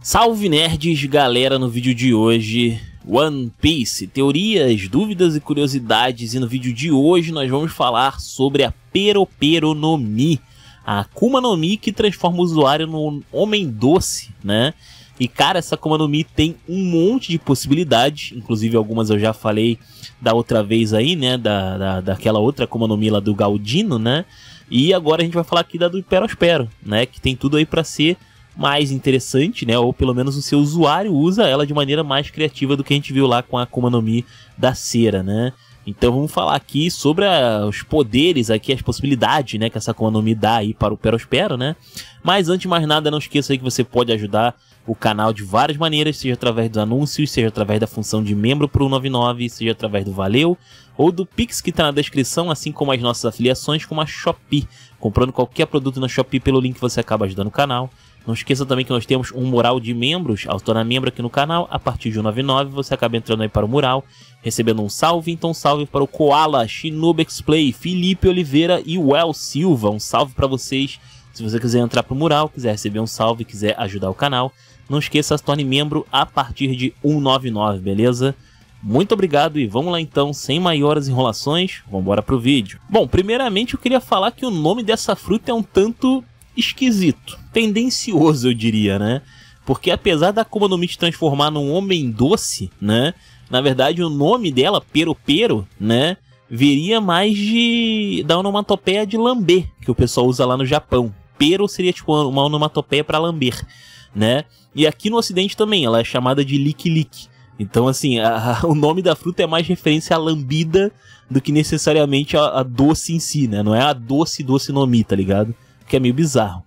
Salve nerds, galera, no vídeo de hoje, One Piece, teorias, dúvidas e curiosidades, e no vídeo de hoje nós vamos falar sobre a Pero Pero no Mi, a Akuma no Mi que transforma o usuário num homem doce, né? E cara, essa Akuma no Mi tem um monte de possibilidades, inclusive algumas eu já falei da outra vez aí, né, daquela outra Akuma no Mi lá do Galdino, né? E agora a gente vai falar aqui da do Perospero, né, que tem tudo aí pra ser mais interessante, né, ou pelo menos o seu usuário usa ela de maneira mais criativa do que a gente viu lá com a Akuma no Mi da cera, né. Então vamos falar aqui sobre os poderes, aqui, as possibilidades, né, que essa Akuma no Mi dá aí para o Perospero, né. Mas antes de mais nada, não esqueça aí que você pode ajudar o canal de várias maneiras, seja através dos anúncios, seja através da função de membro pro 199, seja através do Valeu, ou do Pix que está na descrição, assim como as nossas afiliações com a Shopee. Comprando qualquer produto na Shopee pelo link você acaba ajudando o canal. Não esqueça também que nós temos um mural de membros, ao tornar membro aqui no canal, a partir de 199 você acaba entrando aí para o mural, recebendo um salve. Então salve para o Koala, Shinobu X-Play, Felipe Oliveira e o El Silva. Um salve para vocês. Se você quiser entrar para o mural, quiser receber um salve, quiser ajudar o canal, não esqueça, se torne membro a partir de 199, beleza? Muito obrigado e vamos lá então, sem maiores enrolações, vamos embora pro vídeo. Bom, primeiramente eu queria falar que o nome dessa fruta é um tanto esquisito, tendencioso eu diria, né? Porque apesar da Akuma no Mi te transformar num homem doce, né? Na verdade o nome dela, Pero Pero, né? Viria mais da onomatopeia de lamber, que o pessoal usa lá no Japão. Pero seria tipo uma onomatopeia para lamber, né? E aqui no ocidente também, ela é chamada de Lick Lick. Então assim, o nome da fruta é mais referência à lambida do que necessariamente a doce em si, né? Não é a doce no Mi, tá ligado? Que é meio bizarro.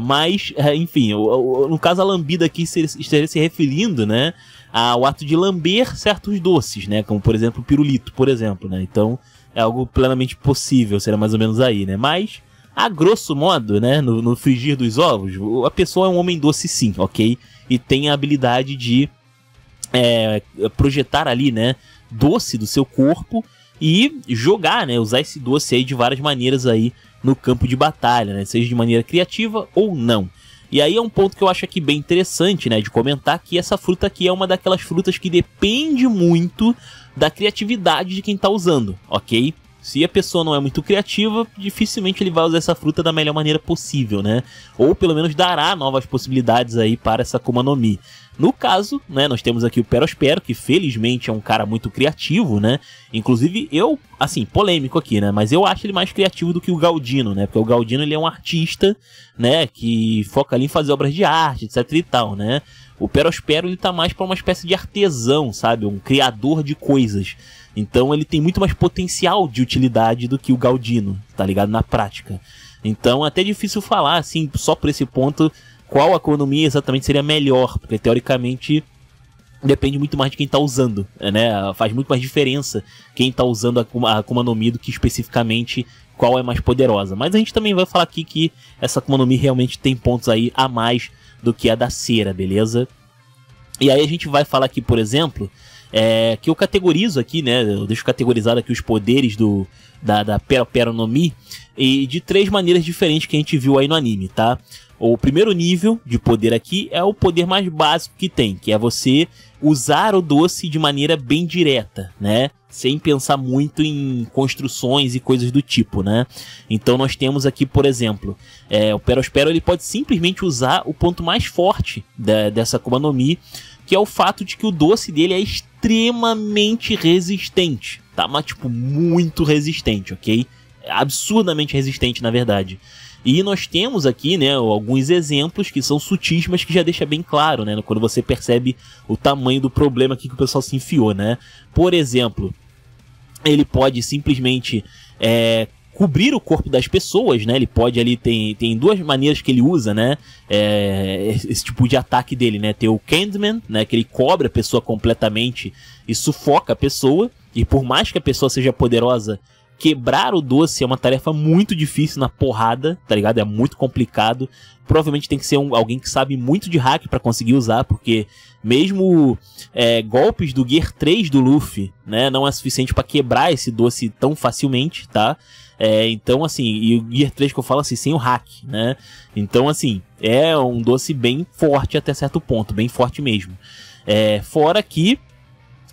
Mas, enfim, no caso a lambida aqui estaria se referindo, né, ao ato de lamber certos doces, né, como por exemplo o pirulito, por exemplo, né, então é algo plenamente possível, será mais ou menos aí, né, mas a grosso modo, né, no frigir dos ovos, a pessoa é um homem doce sim, ok, e tem a habilidade de projetar ali, né, doce do seu corpo e jogar, né, usar esse doce aí de várias maneiras aí no campo de batalha, né? Seja de maneira criativa ou não. E aí é um ponto que eu acho aqui bem interessante, né? De comentar que essa fruta aqui é uma daquelas frutas que depende muito da criatividade de quem tá usando, ok? Se a pessoa não é muito criativa, dificilmente ele vai usar essa fruta da melhor maneira possível, né? Ou pelo menos dará novas possibilidades aí para essa Akuma no Mi. No caso, né, nós temos aqui o Perospero, que felizmente é um cara muito criativo, né? Inclusive eu, assim, polêmico aqui, né? Mas eu acho ele mais criativo do que o Galdino, né? Porque o Galdino ele é um artista, né? Que foca ali em fazer obras de arte, etc e tal, né? O Perospero ele tá mais para uma espécie de artesão, sabe? Um criador de coisas. Então ele tem muito mais potencial de utilidade do que o Galdino, tá ligado? Na prática. Então é até difícil falar, assim, só por esse ponto, qual Akuma no Mi exatamente seria melhor, porque teoricamente depende muito mais de quem tá usando, né? Faz muito mais diferença quem tá usando a Akuma no Mi do que especificamente qual é mais poderosa. Mas a gente também vai falar aqui que essa Akuma no Mi realmente tem pontos aí a mais do que a da cera, beleza? E aí a gente vai falar aqui, por exemplo, que eu categorizo aqui, né? Eu deixo categorizado aqui os poderes da Pero Pero no Mi e de três maneiras diferentes que a gente viu aí no anime, tá? O primeiro nível de poder aqui é o poder mais básico que tem, que é você usar o doce de maneira bem direta, né? Sem pensar muito em construções e coisas do tipo, né? Então nós temos aqui, por exemplo, o Perospero ele pode simplesmente usar o ponto mais forte dessa Akuma no Mi, que é o fato de que o doce dele é extremamente resistente, tá? Mas tipo, muito resistente, ok? Absurdamente resistente, na verdade. E nós temos aqui, né, alguns exemplos que são sutis, mas que já deixa bem claro, né, quando você percebe o tamanho do problema aqui que o pessoal se enfiou, né. Por exemplo, ele pode simplesmente cobrir o corpo das pessoas, né, ele pode ali, tem duas maneiras que ele usa, né, esse tipo de ataque dele, né, tem o Candyman, né, que ele cobre a pessoa completamente e sufoca a pessoa, e por mais que a pessoa seja poderosa, quebrar o doce é uma tarefa muito difícil na porrada, tá ligado? É muito complicado. Provavelmente tem que ser alguém que sabe muito de hack pra conseguir usar, porque mesmo golpes do Gear 3 do Luffy, né, não é suficiente pra quebrar esse doce tão facilmente, tá? Então, assim, e o Gear 3 que eu falo assim, sem o hack, né? Então, assim, é um doce bem forte até certo ponto, bem forte mesmo. Fora que,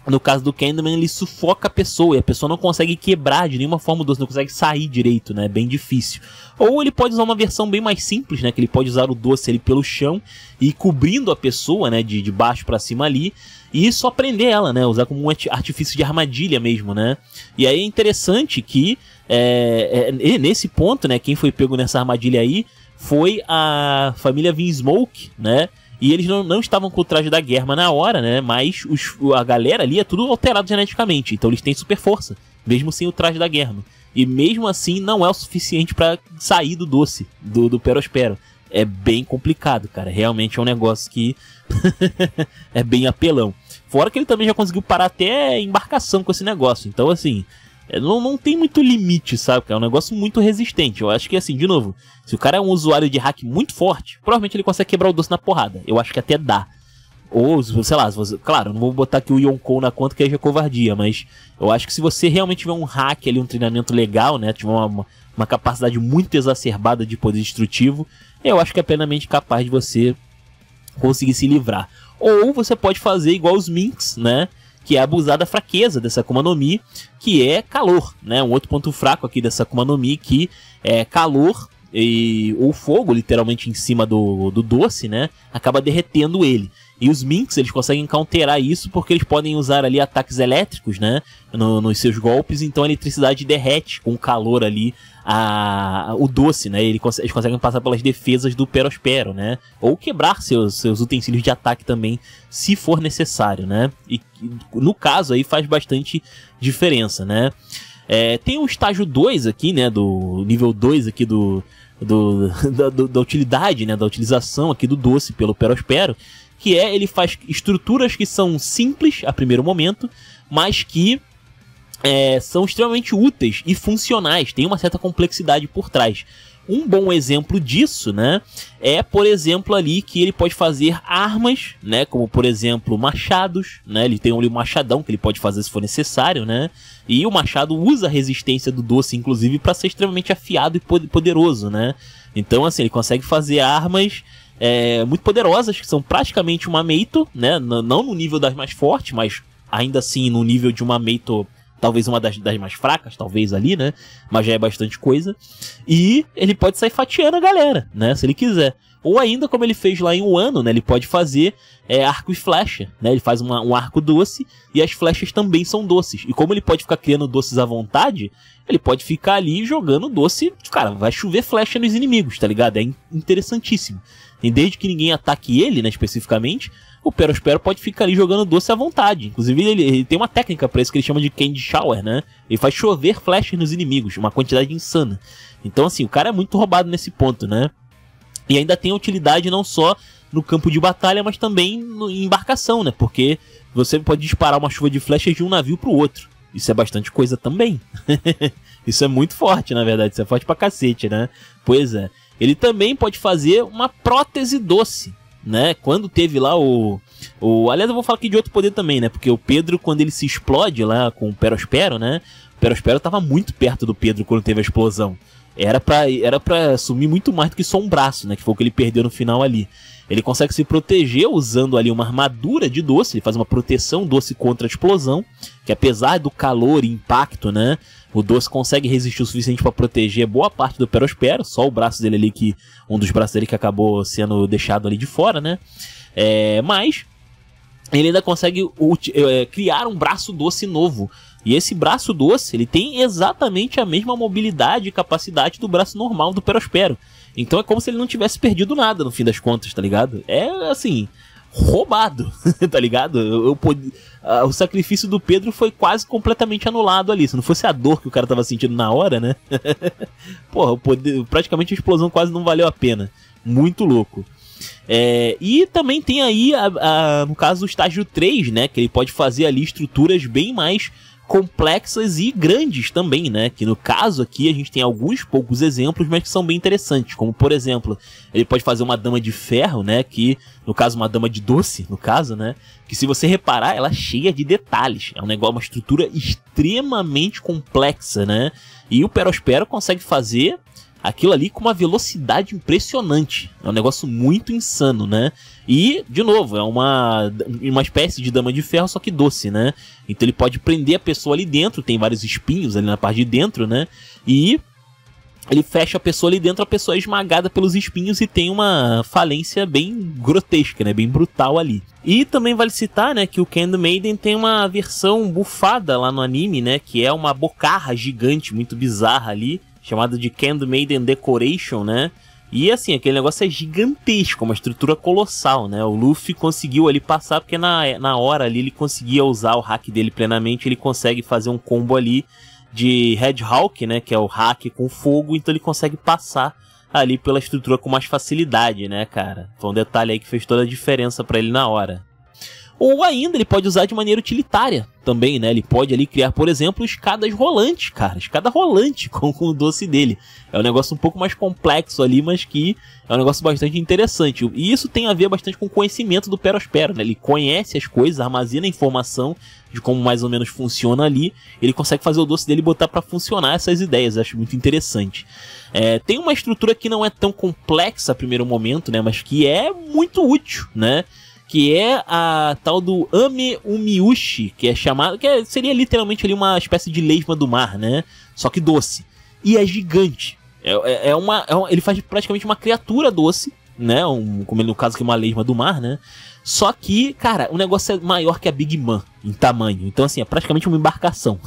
no caso do Candyman, ele sufoca a pessoa e a pessoa não consegue quebrar de nenhuma forma o doce, não consegue sair direito, né? É bem difícil. Ou ele pode usar uma versão bem mais simples, né? Que ele pode usar o doce ali pelo chão e ir cobrindo a pessoa, né? De baixo pra cima ali e só prender ela, né? Usar como um artifício de armadilha mesmo, né? E aí é interessante que nesse ponto, né? Quem foi pego nessa armadilha aí foi a família Vinsmoke, né? E eles não estavam com o traje da Germa na hora, né? Mas a galera ali é tudo alterado geneticamente. Então eles têm super força, mesmo sem o traje da Germa. E mesmo assim não é o suficiente pra sair do doce, do Perospero. É bem complicado, cara. Realmente é um negócio que é bem apelão. Fora que ele também já conseguiu parar até embarcação com esse negócio. Então, assim, não tem muito limite, sabe? É um negócio muito resistente. Eu acho que, assim, de novo, se o cara é um usuário de hack muito forte, provavelmente ele consegue quebrar o doce na porrada. Eu acho que até dá. Ou, sei lá, claro, não vou botar aqui o Yonkou na conta, que aí já é covardia, mas eu acho que se você realmente tiver um hack ali, um treinamento legal, né, tiver uma capacidade muito exacerbada de poder destrutivo, eu acho que é plenamente capaz de você conseguir se livrar. Ou você pode fazer igual os Minks, né, que é abusar da fraqueza dessa Akuma no Mi, que é calor, né, um outro ponto fraco aqui dessa Akuma no Mi, que é calor ou fogo, literalmente em cima do doce, né, acaba derretendo ele. E os Minks, eles conseguem counterar isso porque eles podem usar ali ataques elétricos, né, nos seus golpes, então a eletricidade derrete com o calor ali o doce, né, eles conseguem passar pelas defesas do Perospero, né, ou quebrar seus utensílios de ataque também, se for necessário, né, e no caso aí faz bastante diferença, né. Tem o estágio 2 aqui, né, do nível 2 aqui da utilidade, né, da utilização aqui do doce pelo Perospero, que ele faz estruturas que são simples a primeiro momento, mas que são extremamente úteis e funcionais, tem uma certa complexidade por trás. Um bom exemplo disso, né, é, por exemplo, ali que ele pode fazer armas, né, como, por exemplo, machados, né, ele tem ali um machadão que ele pode fazer se for necessário, né, e o machado usa a resistência do doce, inclusive, para ser extremamente afiado e poderoso, né, então, assim, ele consegue fazer armas muito poderosas, que são praticamente uma Meito, né, não no nível das mais fortes, mas ainda assim no nível de uma Meito, talvez uma das mais fracas, talvez ali, né? Mas já é bastante coisa. E ele pode sair fatiando a galera, né? Se ele quiser. Ou ainda, como ele fez lá em Wano, né? Ele pode fazer arco e flecha, né? Ele faz um arco doce e as flechas também são doces. E como ele pode ficar criando doces à vontade, ele pode ficar ali jogando doce. Cara, vai chover flecha nos inimigos, tá ligado? É interessantíssimo. E desde que ninguém ataque ele, né, especificamente, o Perospero pode ficar ali jogando doce à vontade. Inclusive, ele tem uma técnica pra isso que ele chama de Candy Shower, né? Ele faz chover flechas nos inimigos, uma quantidade insana. Então, assim, o cara é muito roubado nesse ponto, né? E ainda tem utilidade não só no campo de batalha, mas também em embarcação, né? Porque você pode disparar uma chuva de flechas de um navio pro outro. Isso é bastante coisa também. Isso é muito forte, na verdade. Isso é forte pra cacete, né? Pois é. Ele também pode fazer uma prótese doce, né? Quando teve lá aliás, eu vou falar aqui de outro poder também, né? Porque o Pedro, quando ele se explode lá com o Perospero, né? O Perospero tava muito perto do Pedro quando teve a explosão. Era pra assumir muito mais do que só um braço, né? Que foi o que ele perdeu no final ali. Ele consegue se proteger usando ali uma armadura de doce, ele faz uma proteção doce contra a explosão, que apesar do calor e impacto, né, o doce consegue resistir o suficiente para proteger boa parte do Perospero, só o braço dele ali, um dos braços dele que acabou sendo deixado ali de fora, né, mas ele ainda consegue criar um braço doce novo. E esse braço doce, ele tem exatamente a mesma mobilidade e capacidade do braço normal do Perospero. Então é como se ele não tivesse perdido nada no fim das contas, tá ligado? É, assim, roubado, tá ligado? O sacrifício do Pedro foi quase completamente anulado ali. Se não fosse a dor que o cara tava sentindo na hora, né? Porra, praticamente a explosão quase não valeu a pena. Muito louco. E também tem aí, no caso, o estágio 3, né? Que ele pode fazer ali estruturas bem mais complexas e grandes também, né? Que no caso aqui a gente tem alguns poucos exemplos, mas que são bem interessantes. Como, por exemplo, ele pode fazer uma dama de ferro, né? Que, no caso, uma dama de doce, no caso, né? Que se você reparar, ela é cheia de detalhes. É um negócio, uma estrutura extremamente complexa, né? E o Perospero consegue fazer aquilo ali com uma velocidade impressionante. É um negócio muito insano, né? E, de novo, é uma espécie de dama de ferro, só que doce, né? Então ele pode prender a pessoa ali dentro, tem vários espinhos ali na parte de dentro, né? E ele fecha a pessoa ali dentro, a pessoa é esmagada pelos espinhos e tem uma falência bem grotesca, né? Bem brutal ali. E também vale citar, né, que o Candle Maiden tem uma versão bufada lá no anime, né? Que é uma bocarra gigante, muito bizarra ali, chamada de Candle Maiden Decoration, né? E assim, aquele negócio é gigantesco, uma estrutura colossal, né? O Luffy conseguiu ali passar, porque na hora ali ele conseguia usar o hack dele plenamente, ele consegue fazer um combo ali de Red Hawk, né? Que é o hack com fogo, então ele consegue passar ali pela estrutura com mais facilidade, né, cara? Foi um detalhe aí que fez toda a diferença pra ele na hora. Ou ainda ele pode usar de maneira utilitária também, né? Ele pode ali criar, por exemplo, escadas rolantes, cara. Escada rolante com o doce dele. É um negócio um pouco mais complexo ali, mas que é um negócio bastante interessante. E isso tem a ver bastante com o conhecimento do Perospero, né? Ele conhece as coisas, armazena a informação de como mais ou menos funciona ali. Ele consegue fazer o doce dele e botar pra funcionar essas ideias. Eu acho muito interessante. Tem uma estrutura que não é tão complexa a primeiro momento, né? Mas que é muito útil, né? Que é a tal do Ame Umiushi, que é chamado, seria literalmente ali uma espécie de lesma do mar, né? Só que doce. E é gigante. Ele faz praticamente uma criatura doce, né? Como no caso que é uma lesma do mar, né? Só que, cara, o negócio é maior que a Big Man em tamanho. Então, assim, é praticamente uma embarcação.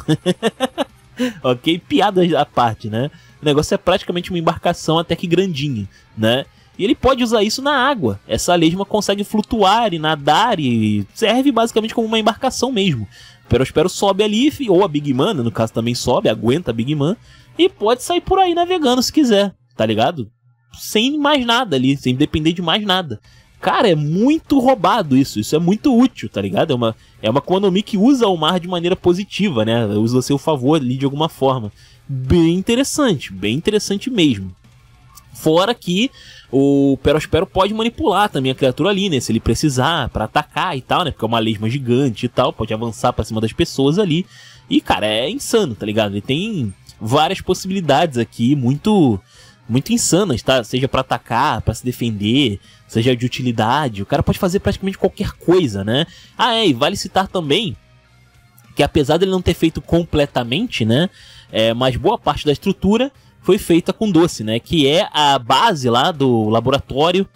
Ok? Piadas à parte, né? O negócio é praticamente uma embarcação até que grandinha, né? E ele pode usar isso na água. Essa lesma consegue flutuar e nadar e serve basicamente como uma embarcação mesmo. O Perospero sobe ali, ou a Big Man, no caso também sobe, aguenta a Big Man, e pode sair por aí navegando se quiser, tá ligado? Sem mais nada ali, sem depender de mais nada. Cara, é muito roubado isso é muito útil, tá ligado? É uma Akuma no Mi que usa o mar de maneira positiva, né? Usa a seu favor ali de alguma forma. Bem interessante mesmo. Fora que o Perospero pode manipular também a criatura ali, né? Se ele precisar, pra atacar e tal, né? Porque é uma lesma gigante e tal, pode avançar pra cima das pessoas ali. E, cara, é insano, tá ligado? Ele tem várias possibilidades aqui, muito insanas, tá? Seja pra atacar, pra se defender, seja de utilidade. O cara pode fazer praticamente qualquer coisa, né? E vale citar também que apesar dele não ter feito completamente, né? Mas boa parte da estrutura foi feita com doce, né? Que é a base lá do laboratório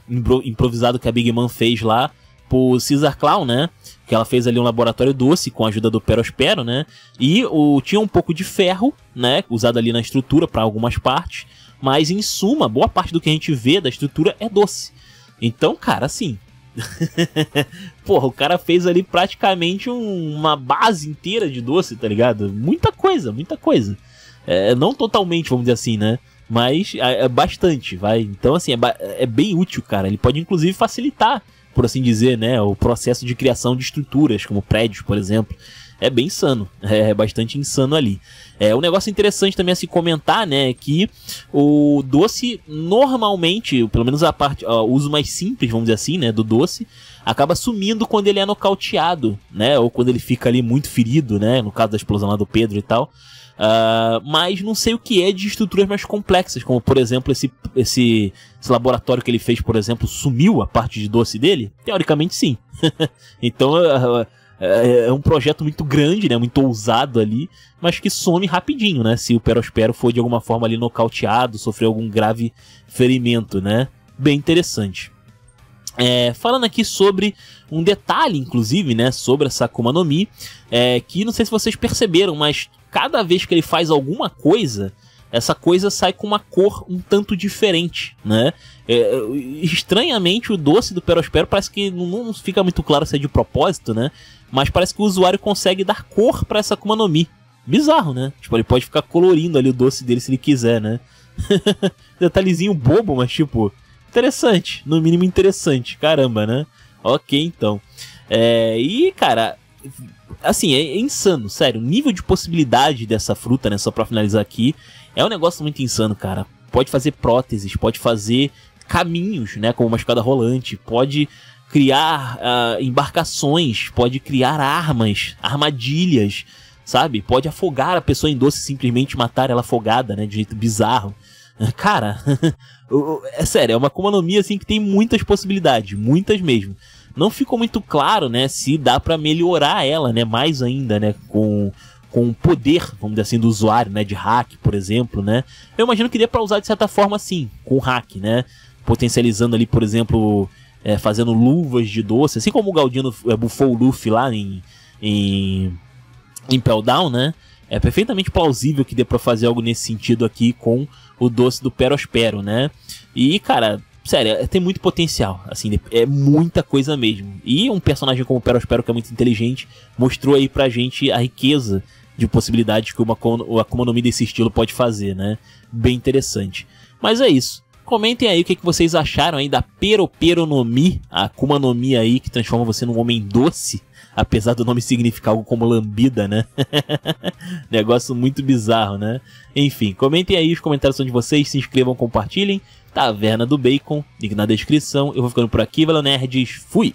improvisado que a Big Man fez lá pro Caesar Clown, né? Que ela fez ali um laboratório doce com a ajuda do Perospero, né? E tinha um pouco de ferro, né? Usado ali na estrutura para algumas partes. Mas em suma, boa parte do que a gente vê da estrutura é doce. Então, cara, assim... Porra, o cara fez ali praticamente uma base inteira de doce, tá ligado? Muita coisa. Não totalmente, vamos dizer assim, né? Mas é bastante, vai. Então, assim, é bem útil, cara. Ele pode, inclusive, facilitar, por assim dizer, né? O processo de criação de estruturas, como prédios, por exemplo. É bem insano. É bastante insano ali. Um negócio interessante também a se comentar, né? É que o doce, normalmente, pelo menos o uso mais simples, vamos dizer assim, né? Do doce, acaba sumindo quando ele é nocauteado, né? Ou quando ele fica ali muito ferido, né? No caso da explosão lá do Pedro e tal. Mas não sei o que é de estruturas mais complexas, como por exemplo esse laboratório que ele fez, por exemplo, sumiu a parte de doce dele? Teoricamente sim. Então é um projeto muito grande, né, muito ousado ali, mas que some rapidinho, né, se o Perospero for de alguma forma ali nocauteado, sofreu algum grave ferimento, né, bem interessante. Falando aqui sobre um detalhe, inclusive, né, sobre essa Akuma no Mi, que não sei se vocês perceberam, mas cada vez que ele faz alguma coisa, essa coisa sai com uma cor um tanto diferente, né? Estranhamente, o doce do Perospero parece que não fica muito claro se é de propósito, né? Mas parece que o usuário consegue dar cor pra essa Akuma no Mi. Bizarro, né? Tipo, ele pode ficar colorindo ali o doce dele se ele quiser, né? Detalhezinho bobo, mas tipo... interessante, no mínimo interessante, caramba, né? Ok, então. E, cara, assim, é insano, sério. O nível de possibilidade dessa fruta, né, só pra finalizar aqui, é um negócio muito insano, cara. Pode fazer próteses, pode fazer caminhos, né, como uma escada rolante, pode criar embarcações, pode criar armas, armadilhas, sabe? Pode afogar a pessoa em doce, simplesmente matar ela afogada, né, de jeito bizarro. Cara, é sério, é uma Akuma no Mi assim que tem muitas possibilidades, muitas mesmo. Não ficou muito claro, né, se dá pra melhorar ela, né, mais ainda, né, com o poder, vamos dizer assim, do usuário, né, de hack, por exemplo, né. Eu imagino que dê pra usar de certa forma assim, com hack, né, potencializando ali, por exemplo, fazendo luvas de doce, assim como o Galdino bufou o Luffy lá em Impel Down, né. É perfeitamente plausível que dê pra fazer algo nesse sentido aqui com o doce do Perospero, né. E, cara, sério, tem muito potencial, assim, é muita coisa mesmo. E um personagem como o Perospero, que é muito inteligente, mostrou aí pra gente a riqueza de possibilidades que o Akuma no Mi desse estilo pode fazer, né. Bem interessante. Mas é isso. Comentem aí o que vocês acharam aí da Pero no Mi, a Akuma no Mi aí que transforma você num homem doce, apesar do nome significar algo como lambida, né? Negócio muito bizarro, né? Enfim, comentem aí, os comentários são de vocês, se inscrevam, compartilhem. Taverna do Bacon, link na descrição. Eu vou ficando por aqui, valeu nerds, fui!